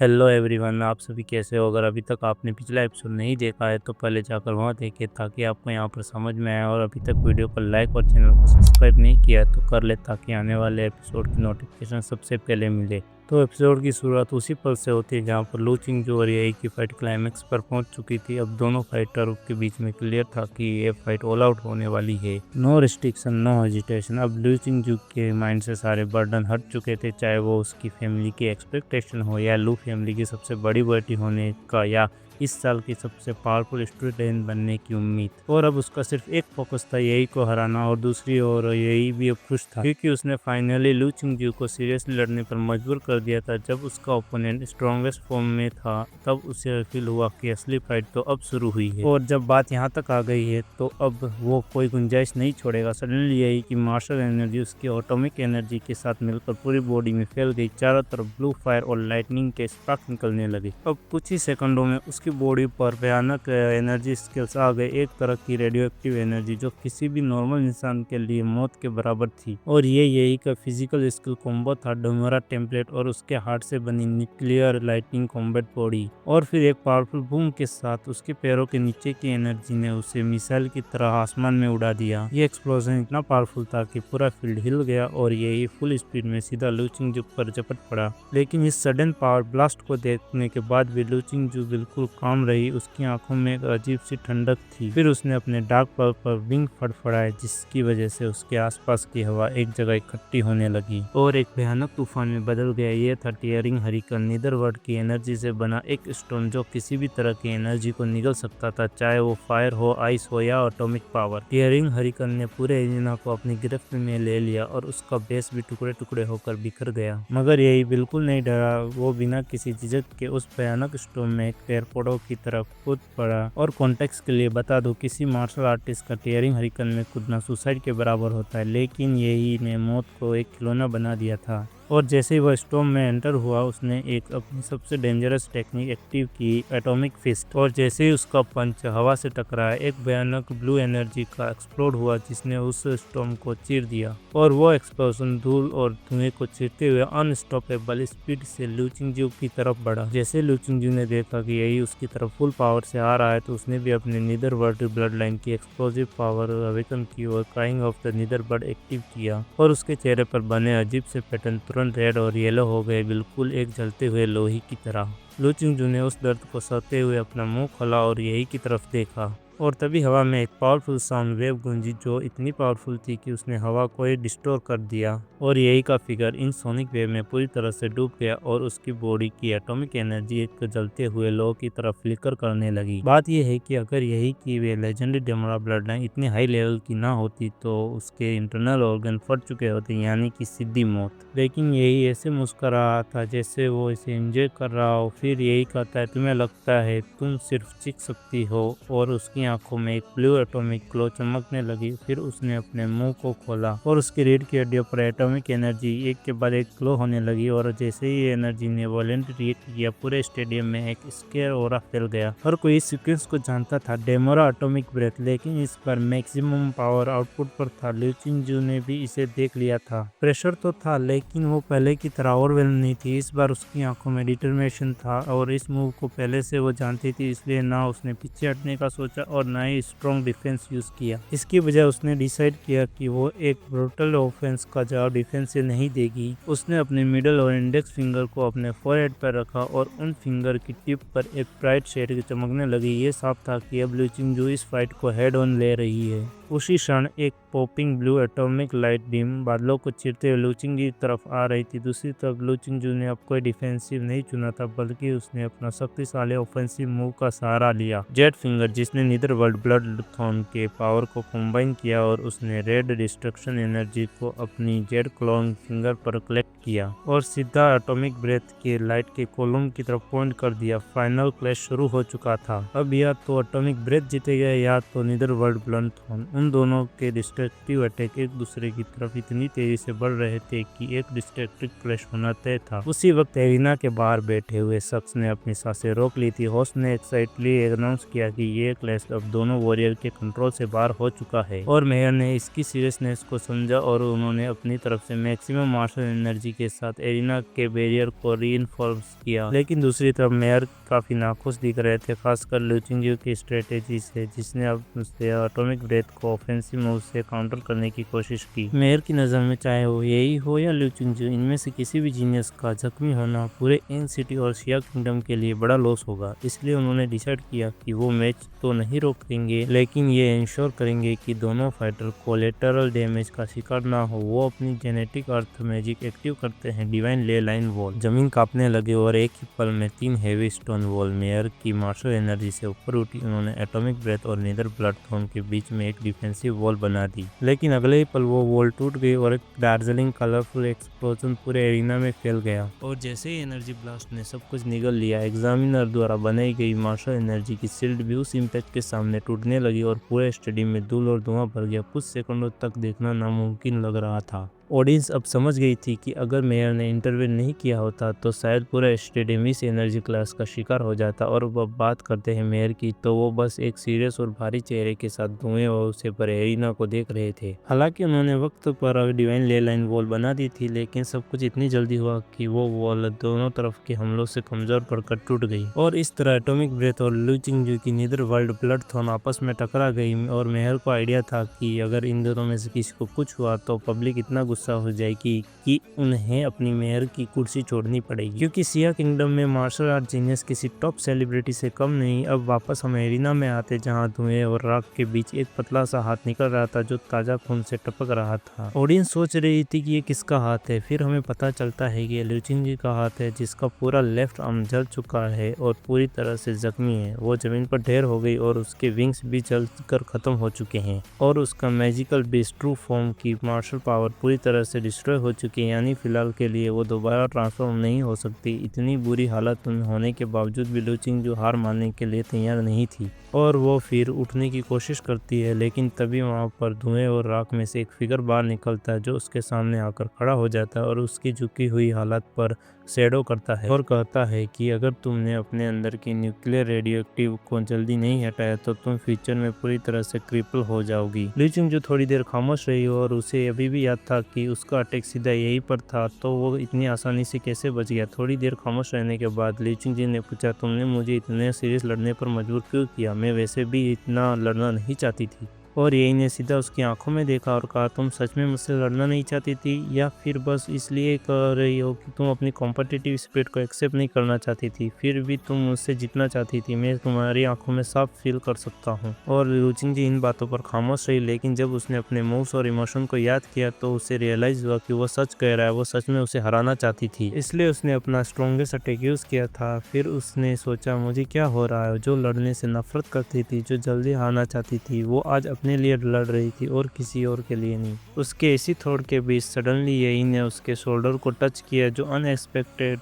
Hello everyone, आप सभी कैसे हो? अगर अभी तक आपने पिछला एपिसोड नहीं देखा है तो पहले जाकर वहाँ देखें ताकि आपको यहाँ पर समझ में आए। और अभी तक वीडियो को लाइक और चैनल को सब्सक्राइब नहीं किया है तो कर ले ताकि आने वाले एपिसोड की नोटिफिकेशन सबसे पहले मिले। तो एपिसोड की शुरुआत उसी पल से होती है जहाँ पर लू चिंगजू और एई की फाइट क्लाइमैक्स पर पहुंच चुकी थी। अब दोनों फाइटरों के बीच में क्लियर था कि ये फाइट ऑल आउट होने वाली है। No restriction, no hesitation. अब लू चिंगजू के माइंड से सारे बर्डन हट चुके थे, चाहे वो उसकी फैमिली की एक्सपेक्टेशन हो या लू फैमिली की सबसे बड़ी बेटी होने का या इस साल की सबसे पावरफुल स्टूडेंट बनने की उम्मीद। और अब उसका सिर्फ एक फोकस था, यही को हराना। और दूसरी ओर यही भी अब खुश था क्योंकि उसने फाइनली लू चिंगजू को सीरियसली लड़ने पर मजबूर कर दिया था। जब उसका ओपोनेंट स्ट्रॉन्गेस्ट फॉर्म में था तब उसे फील हुआ कि असली फाइट तो अब शुरू हुई है। और जब बात यहाँ तक आ गई है तो अब वो कोई गुंजाइश नहीं छोड़ेगा। सडनली यही कि मार्शल एनर्जी उसकी ऑटोमिक एनर्जी के साथ मिलकर पूरी बॉडी में फैल गई। चारों तरफ ब्लू फायर और लाइटनिंग के स्पार्क निकलने लगे। अब कुछ ही सेकंडों में उसकी बॉडी पर भयानक एनर्जी स्केल्स आ गए, एक तरह की रेडियो एक्टिव एनर्जी जो किसी भी नॉर्मल इंसान के लिए मौत के बराबर थी। और ये यही का फिजिकल स्किल कॉम्बो था, डोमोरा टेम्पलेट और उसके हार्ट से बनी न्यूक्लियर लाइटनिंग कॉम्बैट बॉडी। और फिर एक पावरफुल बूम के साथ उसके पैरों के नीचे की एनर्जी ने उसे मिसाइल की तरह आसमान में उड़ा दिया। ये एक्सप्लोजन इतना पावरफुल था कि पूरा फील्ड हिल गया और यही फुल स्पीड में सीधा लू चिंगजू पर झपट पड़ा। लेकिन इस सडन पावर ब्लास्ट को देखने के बाद भी लू चिंगजू बिल्कुल काम रही। उसकी आंखों में एक अजीब सी ठंडक थी। फिर उसने अपने डार्क पर्ल पर विंग फड़फड़ाए जिसकी वजह से उसके आसपास की हवा एक जगह इकट्ठी होने लगी और एक भयानक तूफान में बदल गया। ये था टीयरिंग हरिकन, नीदरवर्ल्ड की एनर्जी से बना एक स्टोन जो किसी भी तरह की एनर्जी को निगल सकता था, चाहे वो फायर हो, आइस हो या एटॉमिक पावर। टीयरिंग हरिकन ने पूरे एरिना को अपनी गिरफ्त में ले लिया और उसका बेस भी टुकड़े टुकड़े होकर बिखर गया। मगर यही बिल्कुल नहीं डरा। वो बिना किसी झिझक के उस भयानक स्टोन में टेरपोडो की तरफ कूद पड़ा। और कॉन्टेक्स्ट के लिए बता दूं, किसी मार्शल आर्टिस्ट का टीयरिंग हरिकन में कूदना सुसाइड के बराबर होता है, लेकिन यही ने मौत को एक खिलौना बना दिया था। और जैसे ही वह स्टॉर्म में एंटर हुआ उसने एक अपनी सबसे डेंजरस टेक्निक एक्टिव की, एटॉमिक फिस्ट। और जैसे ही उसका पंच हवा से टकराया एक भयानक ब्लू एनर्जी का एक्सप्लोड हुआ जिसने उस स्टॉर्म को चीर दिया। और वो एक्सप्लोजन धूल और धुएं को चीरते हुए अनस्टॉपेबल स्पीड से लू चिंगजू की तरफ बढ़ा। जैसे लू चिंगजू ने देखा कि यही उसकी तरफ फुल पावर से आ रहा है तो उसने भी अपने नीदरवर्ल्ड ब्लड लाइन की एक्सप्लोसिव पावर अवेकन की और क्राइंग ऑफ द नीदरबर्ड एक्टिव किया। और उसके चेहरे पर बने अजीब से पैटर्न तुरंत रेड और येलो हो गए, बिल्कुल एक जलते हुए लोहे की तरह। लू चिंगजू ने उस दर्द को सहते हुए अपना मुंह खोला और यही की तरफ देखा। और तभी हवा में एक पावरफुल साउंड वेव गूंजी जो इतनी पावरफुल थी कि उसने हवा को ही डिस्टोर कर दिया। और यही का फिगर इन सोनिक वेव में पूरी तरह से डूब गया और उसकी बॉडी की एटॉमिक एनर्जी एक जलते हुए लो की तरफ फ्लिकर करने लगी। बात यह है कि अगर यही की वे लेजेंडरी डेमोरा ब्लड लाइन इतनी हाई लेवल की ना होती तो उसके इंटरनल ऑर्गन फट चुके होते, यानी कि सीधी मौत। लेकिन यही ऐसे मुस्कुरा रहा था जैसे वो इसे एंजॉय कर रहा हो। फिर यही कहता है, तुम्हें लगता है तुम सिर्फ चीख सकती हो। और उसकी आंखों में एक ब्लू एटॉमिक ग्लो चमकने लगी। फिर उसने अपने मुंह को खोला और उसकी रीढ़ की हड्डियों पर एटॉमिक एनर्जी एक के बाद एक ग्लो होने लगी। और जैसे ही एनर्जी ने वॉलेंट रिएक्ट किया पूरे स्टेडियम में एक स्केयर ऑरा फैल गया। हर कोई इस सीक्वेंस को जानता था, डेमोरा एटॉमिक ब्रेथ, लेकिन इस पर मैक्सिमम पावर आउटपुट पर था। लू चिंगजू ने भी इसे देख लिया था। प्रेशर तो था लेकिन वो पहले की तरह ओवरवेल्म नहीं थी। इस बार उसकी आंखों में डिटरमिनेशन था और इस मूव को पहले से वो जानती थी, इसलिए ना उसने पीछे हटने का सोचा और ना ही स्ट्रॉन्ग डिफेंस यूज किया। इसकी बजाय उसने डिसाइड किया कि वो एक ब्रूटल ऑफेंस का जवाब डिफेंस से नहीं देगी। उसने अपने मिडल और इंडेक्स फिंगर को अपने फोरहेड पर रखा और उन फिंगर की टिप पर एक ब्राइट शेड चमकने लगी। ये साफ था कि अब लू चिंगजू इस फाइट को हेड ऑन ले रही है। उसी क्षण एक popping blue atomic light beam बादलों को चीरते हुए लू चिंगजू की तरफ आ रही थी। दूसरी तरफ लू चिंगजू ने अब कोई डिफेंसिव नहीं चुना था, बल्कि उसने अपना शक्तिशाली ऑफेंसिव मूव का सहारा लिया, जेट फिंगर, जिसने नीदरवर्ल्ड ब्लड थॉर्न के पावर को कंबाइन किया। और उसने रेड डिस्ट्रक्शन एनर्जी को अपनी जेट क्लॉन्ग फिंगर पर कलेक्ट किया और सीधा एटॉमिक ब्रेथ के लाइट के कॉलम की तरफ पॉइंट कर दिया। फाइनल क्लैश शुरू हो चुका था। अब या तो एटॉमिक ब्रेथ जीतेगा या तो नीदरवर्ल्ड ब्लड थॉर्न। उन दोनों के डिस्ट्रक्टिव अटैक एक दूसरे की तरफ इतनी तेजी से बढ़ रहे थे कि एक डिस्ट्रक्टिव क्लैश होना तय था। उसी वक्त एरिना के बाहर बैठे हुए शख्स ने अपनी सांसें रोक ली थी। होस्ट ने एक्साइटली अनाउंस किया कि ये क्लैश अब दोनों वॉरियर के कंट्रोल से बाहर हो चुका है और मेयर ने इसकी सीरियसनेस को समझा और उन्होंने अपनी तरफ से मैक्सिमम मार्शल एनर्जी के साथ एरिना के बैरियर को रीइंफोर्स किया। लेकिन दूसरी तरफ मेयर काफी नाखुश दिख रहे थे, खासकर लू चिंगजियो की स्ट्रेटेजी से, जिसने अब उससे एटॉमिक ब्रेथ को ऑफेंसिव मूव से काउंटर करने की कोशिश की। मेयर की नज़र में चाहे वो यही हो या लू चिंगजियो, इनमें से किसी भी जीनियस का जख्मी होना पूरे इन सिटी और शिया किंगडम के लिए बड़ा लॉस होगा। इसलिए उन्होंने डिसाइड किया कि वो मैच तो नहीं रोकेंगे, लेकिन ये इंश्योर करेंगे कि दोनों फाइटर कोलेटरल डैमेज का शिकार ना हो। वो अपनी जेनेटिक अर्थ मैजिक एक्टिव करते हैं, डिवाइन ले लाइन वॉल। जमीन कांपने लगे और एक ही पल में 3 हेवी स्टोन वॉल मेयर की मार्शल एनर्जी से ऊपर उठी। उन्होंने एटॉमिक ब्रेथ और नीदर ब्लड थ्रोन के बीच में एक डिफेंसिव वॉल बना दी, लेकिन अगले ही पल वो वॉल टूट गई और एक डार्जलिंग कलरफुल एक्सप्लोजन पूरे एरिना में फैल गया। और जैसे ही एनर्जी ब्लास्ट ने सब कुछ निगल लिया, एग्जामिनर द्वारा बनाई गई मार्शल एनर्जी की शील्ड भी उस इम्पैक्ट के सामने टूटने लगी और पूरे स्टेडियम में धूल और धुआं भर गया। कुछ सेकंडों तक देखना नामुमकिन लग रहा था। ऑडियंस अब समझ गई थी कि अगर मेयर ने इंटरवेन नहीं किया होता तो शायद पूरा स्टेडियम इस एनर्जी क्लास का शिकार हो जाता। और अब बात करते हैं मेयर की, तो वो बस एक सीरियस और भारी चेहरे के साथ धुएं और उसे भरे एरिना को देख रहे थे। हालांकि उन्होंने वक्त पर डिवाइन ले लाइन वॉल बना दी थी, लेकिन सब कुछ इतनी जल्दी हुआ कि वो वॉल दोनों तरफ के हमलों से कमजोर पड़कर टूट गई और इस तरह एटॉमिक ब्रेथ और लू चिंगजियो की नीदर वर्ल्ड ब्लड थ्रोन आपस में टकरा गई। और मेयर को आइडिया था कि अगर इन दोनों में से किसी को कुछ हुआ तो पब्लिक इतना गुस्सा हो जाएगी कि उन्हें अपनी मेयर की कुर्सी छोड़नी पड़ेगी, क्योंकि शिया किंगडम में मार्शल आर्ट जीनियस किसी टॉप सेलिब्रिटी से कम नहीं। अब वापस हम एरिना में आते, जहां धुएं और राख के बीच एक पतला सा हाथ निकल रहा था जो ताजा खून से टपक रहा था। ऑडियंस सोच रही थी कि ये किसका हाथ है। फिर हमें पता चलता है कि ये लू चिंगजियो का हाथ है, जिसका पूरा लेफ्ट आर्म जल चुका है और पूरी तरह से जख्मी है। वो जमीन पर ढेर हो गई और उसके विंग्स भी जल कर खत्म हो चुके हैं और उसका मैजिकल बेस ट्रू फॉर्म की मार्शल पावर पूरी तरह से डिस्ट्रॉय हो चुकी है। यानी फिलहाल के लिए वो दोबारा ट्रांसफॉर्म नहीं हो सकती। इतनी बुरी हालत होने के बावजूद भी लू चिंगजियो हार मानने के लिए तैयार नहीं थी और वो फिर उठने की कोशिश करती है, लेकिन तभी वहाँ पर धुएं और राख में से एक फिगर बाहर निकलता है जो उसके सामने आकर खड़ा हो जाता है और उसकी झुकी हुई हालत पर शैडो करता है और कहता है कि अगर तुमने अपने अंदर की न्यूक्लियर रेडियोएक्टिव को जल्दी नहीं हटाया तो तुम फ्यूचर में पूरी तरह से क्रिपल हो जाओगी। लू चिंगजियो थोड़ी देर खामोश रही और उसे अभी भी याद था कि उसका अटैक सीधा यहीं पर था, तो वो इतनी आसानी से कैसे बच गया। थोड़ी देर खामोश रहने के बाद लू चिंगजियो ने पूछा, तुमने मुझे इतने सीरियस लड़ने पर मजबूर क्यों किया? मैं वैसे भी इतना लड़ना नहीं चाहती थी। और यही ने सीधा उसकी आंखों में देखा और कहा, तुम सच में मुझसे लड़ना नहीं चाहती थी या फिर बस इसलिए कर रही हो कि तुम अपनी कॉम्पिटिटिव स्पिरिट को एक्सेप्ट नहीं करना चाहती थी? फिर भी तुम मुझसे जीतना चाहती थी, मैं तुम्हारी आंखों में साफ फील कर सकता हूँ। और लू चिंगजियो इन बातों पर खामोश रही, लेकिन जब उसने अपने मूव्स और इमोशन को याद किया तो उसे रियलाइज हुआ कि वो सच कह रहा है। वो सच में उसे हराना चाहती थी, इसलिए उसने अपना स्ट्रॉन्गेस्ट अटैक यूज किया था। फिर उसने सोचा, मुझे क्या हो रहा है? जो लड़ने से नफरत करती थी, जो जल्दी हारना चाहती थी, वो आज अपने लिए लड़ रही थी और किसी और के लिए नहीं। उसके इसी थॉट के बीच सडनली यही ने उसके शोल्डर को टच किया, जो अनएक्सपेक्टेड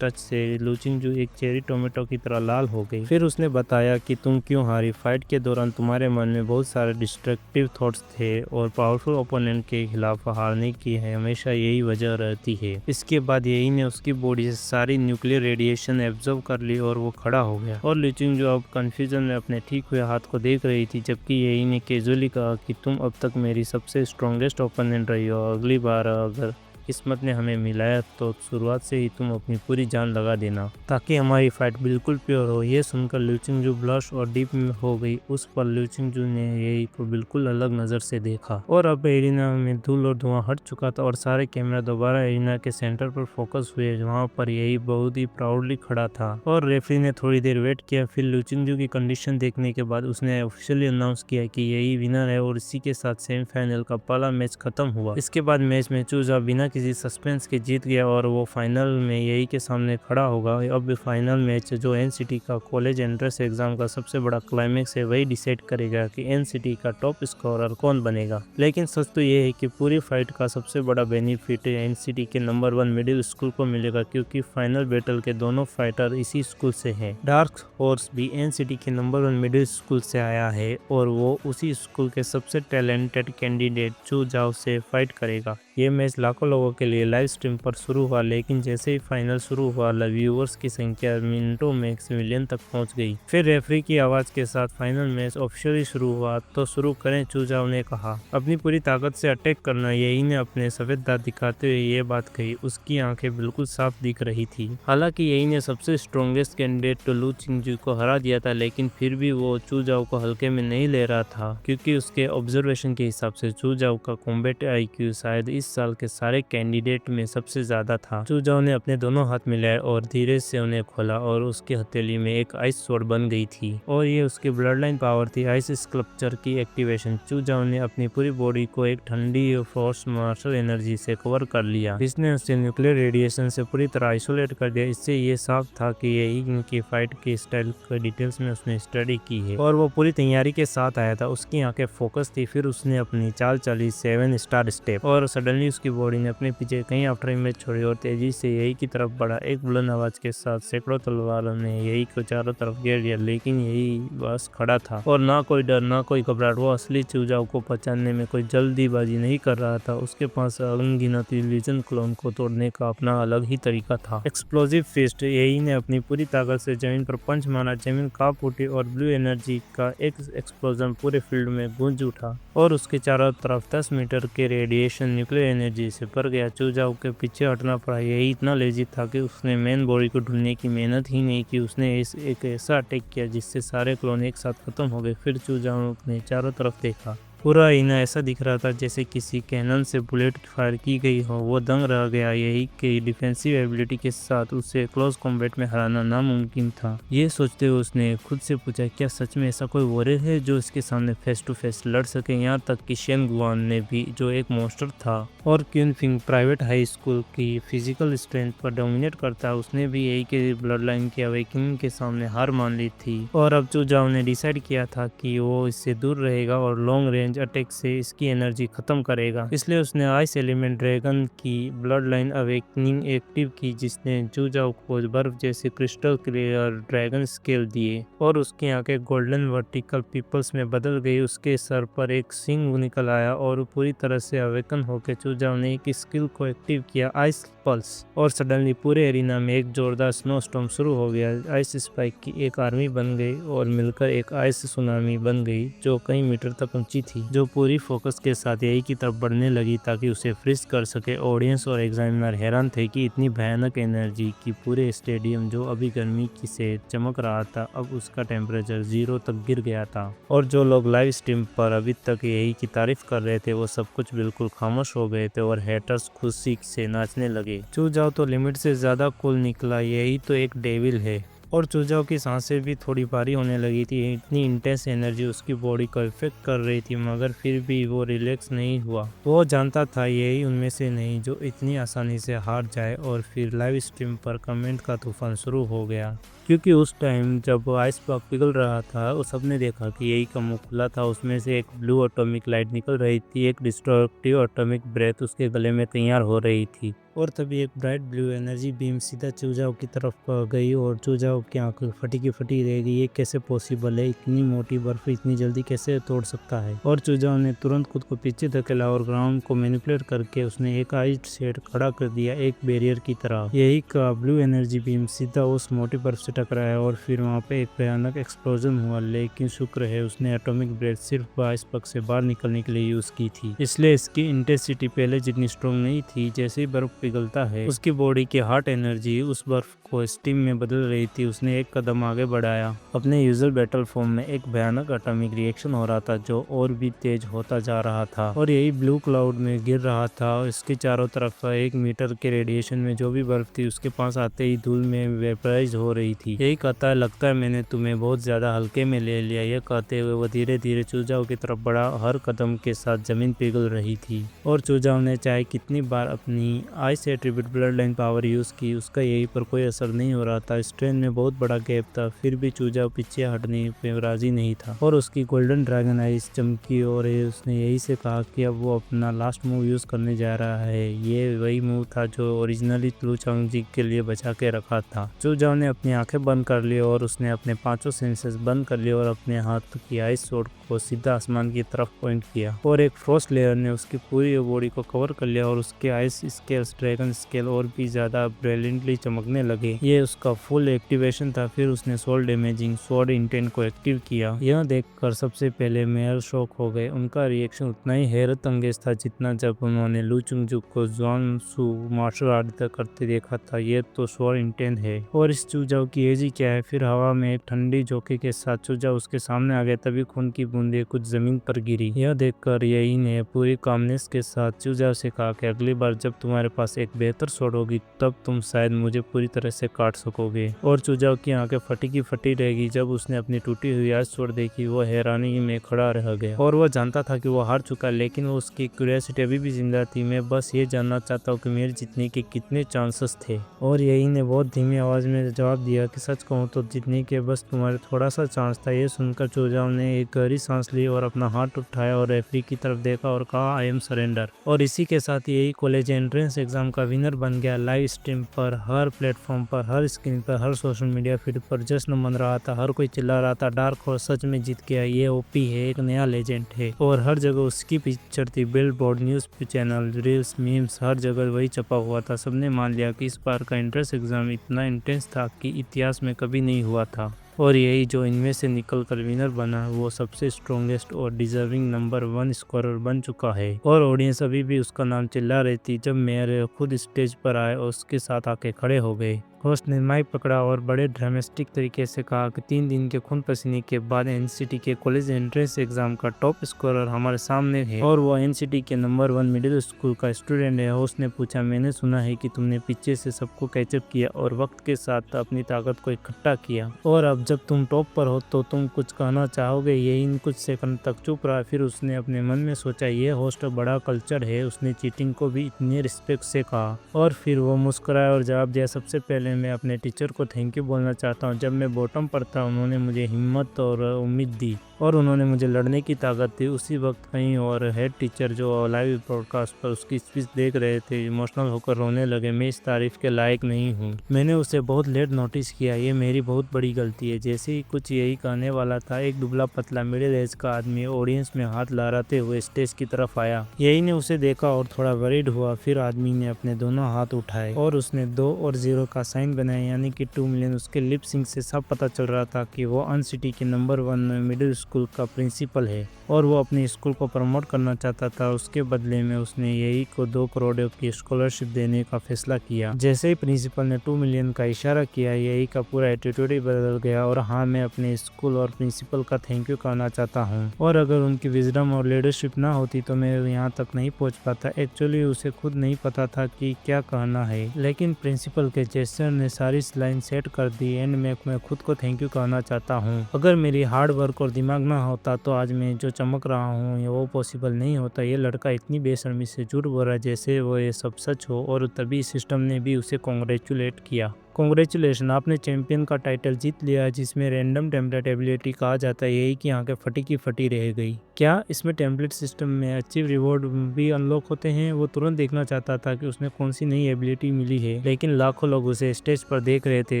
टच से लू चिंगजियो एक चेरी टोमेटो की तरह लाल हो गई। फिर उसने बताया कि तुम क्यों हारी। फाइट के दौरान तुम्हारे मन में बहुत सारे डिस्ट्रक्टिव थॉट्स थे और पावरफुल ओपोनेंट के खिलाफ हारने की है हमेशा यही वजह रहती है। इसके बाद यही ने उसकी बॉडी से सारी न्यूक्लियर रेडिएशन एब्जॉर्ब कर ली और वो खड़ा हो गया। और लू चिंगजियो अब कंफ्यूजन में अपने ठीक हुए हाथ को देख रही थी, जबकि यही ने कैजुअली कहा कि तुम अब तक मेरी सबसे स्ट्रॉन्गेस्ट ओपोनेंट रही हो। अगली बार अगर किस्मत ने हमें मिलाया तो शुरुआत से ही तुम अपनी पूरी जान लगा देना ताकि हमारी फाइट बिल्कुल प्योर हो। ये सुनकर लू चिंगजियो ब्लश और डीप में हो गई। उस पर लू चिंगजियो ने यही को बिल्कुल अलग नजर से देखा और अब एरिना में धूल और धुआं हट चुका था और सारे कैमरा दोबारा एरिना के सेंटर पर फोकस हुए, जहाँ पर यही बहुत ही प्राउडली खड़ा था। और रेफरी ने थोड़ी देर वेट किया, फिर लू चिंगजियो की कंडीशन देखने के बाद उसने ऑफिशियली अनाउंस किया कि यही विनर है और इसी के साथ सेमीफाइनल का पहला मैच खत्म हुआ। इसके बाद मैच में चूजा बिना किसी सस्पेंस के जीत गया और वो फाइनल में यही के सामने खड़ा होगा। अब फाइनल मैच जो एनसीटी का कॉलेज एंट्रेंस एग्जाम का सबसे बड़ा क्लाइमेक्स है, वही डिसाइड करेगा कि एनसीटी का टॉप स्कोरर कौन बनेगा। लेकिन सच तो ये है कि पूरी फाइट का सबसे बड़ा बेनिफिट एनसीटी के नंबर 1 मिडिल स्कूल को मिलेगा, क्योंकि फाइनल बैटल के दोनों फाइटर इसी स्कूल से हैं। डार्क हॉर्स भी एनसीटी के नंबर 1 मिडिल स्कूल से आया है और वो उसी स्कूल के सबसे टैलेंटेड कैंडिडेट चू जाओ से फाइट करेगा। ये मैच लाखों लोगों के लिए लाइव स्ट्रीम पर शुरू हुआ, लेकिन जैसे ही फाइनल शुरू हुआ व्यूअर्स की संख्या मिनटों में मिलियन तक पहुंच गई। फिर रेफरी की आवाज के साथ फाइनल मैच ऑफिशियली शुरू हुआ। तो शुरू करें, चू जाओ ने कहा। अपनी पूरी ताकत से अटैक करना, यही ने अपने सफेद दांत दिखाते हुए ये बात कही। उसकी आंखें बिल्कुल साफ दिख रही थी। हालांकि यही ने सबसे स्ट्रॉन्गेस्ट कैंडिडेट लू चिंगजू को हरा दिया था, लेकिन फिर भी वो चू जाओ को हल्के में नहीं ले रहा था, क्योंकि उसके ऑब्जर्वेशन के हिसाब से चू जाओ का कॉम्बैट आईक्यू शायद इस साल के सारे कैंडिडेट में सबसे ज्यादा था। चू जाओ ने अपने दोनों हाथ मिलाए और धीरे से उन्हें खोला और उसकी हथेली में एक आइस स्वॉर्ड बन गई थी और ये उसकी ब्लड लाइन पावर थी, आइस स्कल्पचर की एक्टिवेशन। चू जाओ ने अपनी पूरी बॉडी को एक ठंडी फोर्स मार्शल एनर्जी से कवर कर लिया, जिसने उसे न्यूक्लियर रेडिएशन से पूरी तरह आइसोलेट कर दिया। इससे ये साफ था कि यही इनकी फाइट के स्टाइल के डिटेल्स में उसने स्टडी की है और वो पूरी तैयारी के साथ आया था। उसकी आंखें फोकस थी। फिर उसने अपनी चाल चली 7 स्टार स्टेप और सडनली उसकी बॉडी ने अपने पीछे कई आफ्टर इमेज छोड़ी और तेजी से यही की तरफ बढ़ा। एक बुलंद आवाज के साथ सैकड़ों तलवारों ने यही को चारों तरफ घेर लिया, लेकिन यही बस खड़ा था और ना कोई डर ना कोई घबराहट। वो असली चू जाओ को पहचानने में कोई जल्दीबाजी नहीं कर रहा था। उसके पास अनगिनत लीजन क्लोन को तोड़ने का अपना अलग ही तरीका था। एक्सप्लोजिव फिस्ट, यही ने अपनी पूरी ताकत से जमीन पर पंच मारा। जमीन कांप उठी और ब्लू एनर्जी का एक एक्सप्लोजन पूरे फील्ड में गूंज उठा और उसके चारों तरफ 10 मीटर के रेडिएशन न्यूक्लियर एनर्जी से भर गया। चू जाओ के पीछे हटना पड़ा। यही इतना लेजी था कि उसने मेन बॉडी को ढूंढने की मेहनत ही नहीं की। उसने एक ऐसा अटैक किया जिससे सारे क्लोन एक साथ खत्म हो गए। फिर चू जाओ ने चारों तरफ देखा। पूरा एरिना ऐसा दिख रहा था जैसे किसी कैनन से बुलेट फायर की गई हो। वो दंग रह गया। यही की डिफेंसिव एबिलिटी के साथ उसे क्लोज कॉम्बैट में हराना नामुमकिन था। ये सोचते हुए उसने खुद से पूछा, क्या सच में ऐसा कोई वॉरियर है जो इसके सामने फेस टू फेस लड़ सके। यहाँ तक कि शेन गुआन ने भी, जो एक मॉन्स्टर था और क्यूनफिंग प्राइवेट हाई स्कूल की फिजिकल स्ट्रेंथ पर डोमिनेट करता, उसने भी यही के ब्लड लाइन की अवेकनिंग के सामने हार मान ली थी। और अब चू जाओ ने डिसाइड किया था कि वो इससे दूर रहेगा और लॉन्ग रेंज अटैक से इसकी एनर्जी खत्म करेगा। इसलिए उसने आइस एलिमेंट ड्रैगन की ब्लड लाइन अवेकनिंग एक्टिव की, जिसने चू जाओ को बर्फ जैसे क्रिस्टल क्लियर ड्रैगन स्केल दिए और उसकी आंखें गोल्डन वर्टिकल पीपल्स में बदल गई। उसके सर पर एक सिंग निकल आया और पूरी तरह से अवेकन होकर चू जाओ ने एक स्किल को एक्टिव किया, आइस पल्स, और सडनली पूरे एरिना में एक जोरदार स्नोस्टॉर्म शुरू हो गया। आइस स्पाइक की एक आर्मी बन गई और मिलकर एक आइस सुनामी बन गई जो कई मीटर तक ऊंची थी, जो पूरी फोकस के साथ यही की तरफ बढ़ने लगी ताकि उसे फ्रीज कर सके। ऑडियंस और एग्जामिनर हैरान थे कि इतनी भयानक एनर्जी की पूरे स्टेडियम, जो अभी गर्मी की से चमक रहा था, अब उसका टेम्परेचर 0 तक गिर गया था। और जो लोग लाइव स्ट्रीम पर अभी तक यही की तारीफ कर रहे थे, वो सब कुछ बिल्कुल खामोश हो गए थे और हेटर्स खुशी से नाचने लगे। चू जाओ तो लिमिट से ज्यादा कूल निकला, यही तो एक डेविल है। और चू जाओ की सांसें भी थोड़ी भारी होने लगी थी। इतनी इंटेंस एनर्जी उसकी बॉडी को इफेक्ट कर रही थी, मगर फिर भी वो रिलैक्स नहीं हुआ। वो जानता था यही उनमें से नहीं जो इतनी आसानी से हार जाए। और फिर लाइव स्ट्रीम पर कमेंट का तूफान शुरू हो गया, क्योंकि उस टाइम जब आइस बॉक्स पिघल रहा था, वो सबने देखा कि यही का मुंह खुला था। उसमें से एक ब्लू एटॉमिक लाइट निकल रही थी। एक डिस्ट्रक्टिव एटॉमिक ब्रेथ उसके गले में तैयार हो रही थी और तभी एक ब्राइट ब्लू एनर्जी बीम सीधा चू जाओ की तरफ गई और चू जाओ की आंख फटी की फटी रह गई। ये कैसे पॉसिबल है? इतनी मोटी बर्फ इतनी जल्दी कैसे तोड़ सकता है? और चू जाओ ने तुरंत खुद को पीछे धकेला और ग्राउंड को मैनिपुलेट करके उसने एक आइस शेड खड़ा कर दिया, एक बैरियर की तरह। यही का ब्लू एनर्जी बीम सीधा उस मोटी बर्फ से टकराया और फिर वहाँ पे एक भयानक एक्सप्लोजन हुआ। लेकिन शुक्र है उसने एटॉमिक ब्रेथ सिर्फ आइस बॉक्स से बाहर निकलने के लिए यूज की थी, इसलिए इसकी इंटेंसिटी पहले जितनी स्ट्रॉन्ग नहीं थी। जैसे ही बर्फ पिघलता है। उसकी बॉडी की हॉट एनर्जी उस बर्फ को स्टीम में बदल रही थी। उसने एक कदम आगे बढ़ाया। अपने यूजुअल बैटल फॉर्म में एक भयानक एटॉमिक रिएक्शन हो रहा था जो और भी तेज होता जा रहा था और यही ब्लू क्लाउड में गिर रहा था। इसके चारों तरफ 1 मीटर के रेडिएशन में जो भी बर्फ थी उसके पास आते ही धूल में वेपराइज हो रही थी। यही कहता है, लगता है मैंने तुम्हें बहुत ज्यादा हल्के में ले लिया। यह कहते हुए वह धीरे धीरे चूजाओ की तरफ बढ़ा। हर कदम के साथ जमीन पिघल रही थी और चूजाओ ने चाहे कितनी बार अपनी आई से attribute blood line power use की, उसका यही पर कोई असर नहीं हो रहा था। स्ट्रेन में बहुत बड़ा गैप था, फिर भी चूजाओ पीछे हटने पे राजी नहीं था और उसकी गोल्डन ड्रैगन आइज चमकी और उसने यही से कहा कि अब वो अपना लास्ट मूव यूज करने जा रहा है। ये वही मूव था जो ओरिजिनली लू चांगजी के लिए बचा के रखा था। चूजाओ ने अपनी आंखें बंद कर ली और उसने अपने 5 सेंसेस बंद कर लिए और अपने हाथ की आइस स्वॉर्ड को सीधा आसमान की तरफ पॉइंट किया और एक फ्रॉस्ट लेयर ने उसकी पूरी बॉडी को कवर कर लिया और उसके आइस स्केल्स ड्रैगन स्केल और भी ज्यादा ब्रिलियंटली चमकने लगे। ये उसका फुल एक्टिवेशन था। फिर उसने सोल डैमेजिंग स्वॉर्ड इंटेंट को एक्टिव किया। यह देखकर सबसे पहले मेयर शॉक हो गए। उनका रिएक्शन उतना ही हैरत अंगेज था जितना जब उन्होंने लू चुंगजू को जुआन सू मार्शल आर्ट करते देखा था। ये तो स्वॉर्ड इंटेंट है और इस चूजाओ की एज ही क्या है। फिर हवा में एक ठंडी झोंके के साथ चूजाओ उसके सामने आ गया। तभी खून की बूंदें कुछ जमीन पर गिरी। यह देखकर यही ने पूरी कामनेस के साथ चूजाओ से कहा कि अगली बार जब तुम्हारे पास एक बेहतर शॉट होगी तब तुम शायद मुझे पूरी तरह से काट सकोगे। और चूजाओ की आंखें फटी की फटी रहेगी जब उसने अपनी टूटी हुई आइस स्वॉर्ड देखी। वो हैरानी में खड़ा रह गया और वह जानता था कि वो हार चुका, लेकिन वो उसकी क्यूरियोसिटी अभी भी जिंदा थी। मैं बस ये जानना चाहता हूँ कि मेरे जीतने के कितने चांसेस थे। और यही ने बहुत धीमी आवाज में जवाब दिया कि सच कहूँ तो जीतने के बस तुम्हारे थोड़ा सा चांस था। ये सुनकर चूजाओ ने एक गहरी सांस ली और अपना हाथ उठाया और रेफरी की तरफ देखा और कहा, आई एम सरेंडर। और इसी के साथ यही कॉलेज एंट्रेंस एग्जाम का विनर बन गया। लाइव स्ट्रीम पर, हर प्लेटफॉर्म पर, हर स्क्रीन पर, हर सोशल मीडिया फीड पर जश्न मन रहा था। हर कोई चिल्ला रहा था, डार्क हॉर्स सच में जीत गया, ये ओपी है, एक नया लेजेंड है। और हर जगह उसकी पिक्चर थी। Billboard, news channel, reels, memes, हर जगह वही छपा हुआ था। सबने मान लिया कि इस बार का एंट्रेंस एग्जाम इतना इंटेंस था कि इतिहास में कभी नहीं हुआ था। और यही जो इनमें से निकल कर विनर बना वो सबसे स्ट्रॉन्गेस्ट और डिजर्विंग नंबर 1 स्कोरर बन चुका है। और ऑडियंस अभी भी उसका नाम चिल्ला रही थी। जब मेयर खुद स्टेज पर आए और उसके साथ आके खड़े हो गए, होस्ट ने माइक पकड़ा और बड़े ड्रामेटिक तरीके से कहा कि 3 दिन के खून पसीने के बाद एनसीटी के कॉलेज एंट्रेंस एग्जाम का टॉप स्कोरर हमारे सामने है और वो एनसीटी के नंबर 1 मिडिल स्कूल का स्टूडेंट है। होस्ट ने पूछा, मैंने सुना है कि तुमने पीछे से सबको कैचअप किया और वक्त के साथ अपनी ताकत को इकट्ठा किया और अब जब तुम टॉप पर हो तो तुम कुछ कहना चाहोगे। यही कुछ सेकंड तक चुप रहा। फिर उसने अपने मन में सोचा, ये होस्ट बड़ा कल्चर है। उसने चीटिंग को भी इतने रिस्पेक्ट से कहा और फिर वो मुस्कुराया और जवाब दिया, सबसे पहले मैं अपने टीचर को थैंक यू बोलना चाहता हूँ। जब मैं बॉटम पर था उन्होंने मुझे हिम्मत और उम्मीद दी और उन्होंने मुझे लड़ने की ताकत दी। उसी वक्त कहीं और हेड टीचर जो लाइव ब्रॉडकास्ट पर उसकी स्पीच देख रहे थे इमोशनल होकर रोने लगे। मैं इस तारीफ के लायक नहीं हूँ, मैंने उसे बहुत लेट नोटिस किया, ये मेरी बहुत बड़ी गलती है। जैसे ही कुछ यही कहने वाला था, एक दुबला पतला मिडिल एज का आदमी ऑडियंस में हाथ लहराते हुए स्टेज की तरफ आया। यही ने उसे देखा और थोड़ा वरीड हुआ। फिर आदमी ने अपने दोनों हाथ उठाए और उसने 2 और 0 का साइन बनाया, यानी कि 2 मिलियन। उसके लिप सिंक से सब पता चल रहा था कि वो अनसिटी के नंबर 1 मिडिल स्कूल का प्रिंसिपल है और वो अपने स्कूल को प्रमोट करना चाहता था। उसके बदले में उसने यही को 2 करोड़ की स्कॉलरशिप देने का फैसला किया। जैसे ही प्रिंसिपल ने 2 मिलियन का इशारा किया, यही का पूरा एटीट्यूड ही बदल गया। और हाँ, मैं अपने स्कूल और प्रिंसिपल का थैंक यू कहना चाहता हूँ और अगर उनकी विजडम और लीडरशिप ना होती तो मैं यहाँ तक नहीं पहुँच पाता। एक्चुअली उसे खुद नहीं पता था कि क्या कहना है, लेकिन प्रिंसिपल के जेस्चर ने सारी लाइन सेट कर दी। एंड में मैं खुद को थैंक यू कहना चाहता हूँ। अगर मेरी हार्ड वर्क और दिमाग ना होता तो आज मैं जो चमक रहा हूँ वो पॉसिबल नहीं होता। ये लड़का इतनी बेशर्मी से झूठ बोल रहा है जैसे वो ये सब सच हो। और तभी सिस्टम ने भी उसे कॉन्ग्रेचुलेट किया। कॉन्ग्रेचुलेशन, आपने चैंपियन का टाइटल जीत लिया, जिसमें रैंडम टेम्पलेट एबिलिटी कहा जाता है। यही की आंखें फटी की फटी रह गई। क्या इसमें टेम्पलेट सिस्टम में अचीव रिवॉर्ड भी अनलॉक होते हैं? वो तुरंत देखना चाहता था कि उसने कौन सी नई एबिलिटी मिली है, लेकिन लाखों लोग उसे स्टेज पर देख रहे थे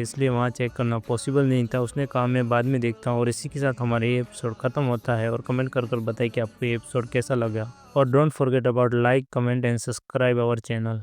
इसलिए वहाँ चेक करना पॉसिबल नहीं था। उसने कहा, मैं बाद में देखता हूँ। और इसी के साथ हमारा ये एपिसोड खत्म होता है। और कमेंट कर बताइए कि आपको ये एपिसोड कैसा लगा और don't forget about like, comment and subscribe our channel.